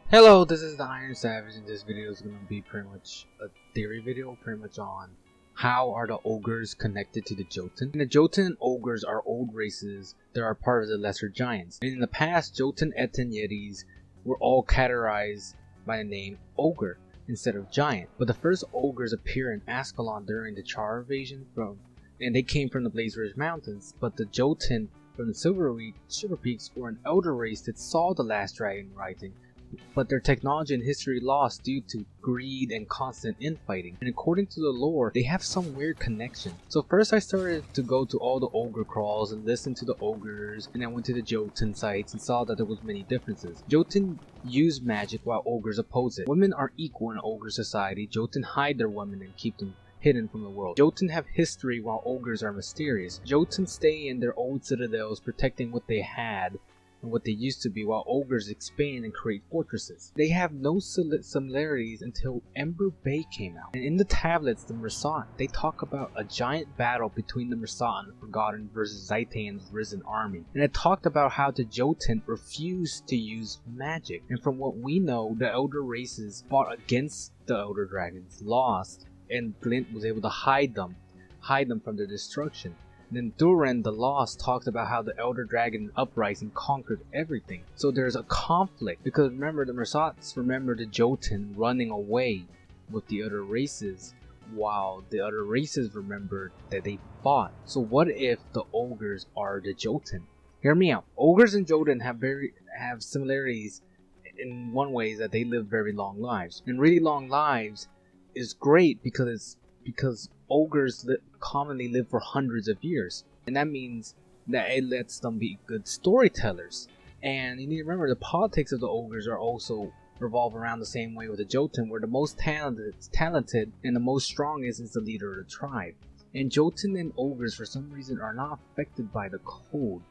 Hello, this is the Iron Savage, and this video is going to be pretty much a theory video, on how are the ogres connected to the Jotun. And the Jotun and ogres are old races that are part of the lesser giants. And in the past, Jotun, Etten, Yetis were all categorized by the name ogre instead of giant. But the first ogres appear in Ascalon during the Char invasion, and they came from the Blaze Ridge Mountains. But the Jotun from the Silver Peaks were an elder race that saw the last dragon rising, but their technology and history lost due to greed and constant infighting. And according to the lore, they have some weird connection. So first I started to go to all the ogre crawls and listen to the ogres, and I went to the Jotun sites and saw that there was many differences. Jotun use magic while ogres oppose it. Women are equal in ogre society. Jotun hide their women and keep them hidden from the world. Jotun have history while ogres are mysterious. Jotun stay in their old citadels protecting what they had and what they used to be, while ogres expand and create fortresses. They have no similarities until Ember Bay came out. And in the tablets, the Mersat, they talk about a giant battle between the Mersat and the Forgotten versus Zaitan's risen army. And it talked about how the Jotun refused to use magic. And from what we know, the elder races fought against the elder dragons, lost, and Glint was able to hide them from their destruction. Then Duran the Lost talked about how the Elder Dragon Uprising conquered everything. So there's a conflict, because remember, the Mersats remember the Jotun running away with the other races, while the other races remembered that they fought. So what if the ogres are the Jotun? Hear me out. Ogres and Jotun have similarities in one way, is that they live very long lives. And really long lives is great because ogres commonly live for hundreds of years, and that means that it lets them be good storytellers. And you need to remember, the politics of the ogres are also revolve around the same way with the Jotun, where the most talented and the most strongest is the leader of the tribe. And Jotun and ogres for some reason are not affected by the code.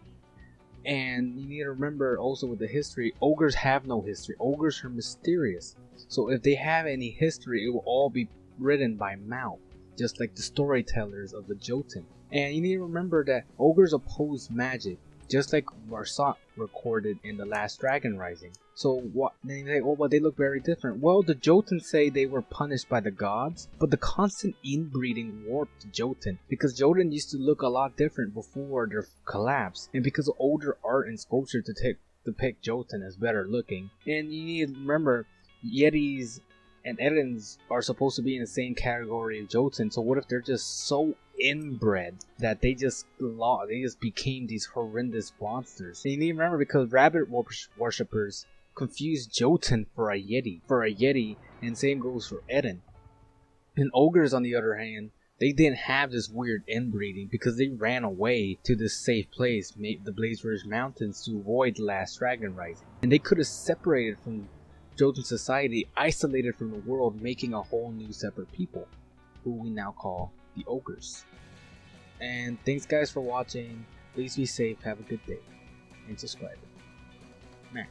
And you need to remember also with the history, ogres have no history. Ogres are mysterious, so if they have any history, it will all be written by mouth, just like the storytellers of the Jotun. And you need to remember that ogres oppose magic, just like Mersat recorded in the last dragon rising. So what? They say, oh, but they look very different. Well, the Jotun say they were punished by the gods, but the constant inbreeding warped Jotun, because Jotun used to look a lot different before their collapse, and because of older art and sculpture to depict Jotun as better looking. And you need to remember, Yetis and Ettens are supposed to be in the same category of Jotun, so what if they're just so inbred that they just became these horrendous monsters? And you need to remember, because rabbit worshippers confuse Jotun for a Yeti, and same goes for Etten. And ogres, on the other hand, they didn't have this weird inbreeding because they ran away to this safe place, the Blaze Ridge Mountains, to avoid the last dragon rising. And they could have separated from Jotun society, isolated from the world, making a whole new separate people, who we now call the ogres. And thanks guys for watching. Please be safe, have a good day, and subscribe. Man.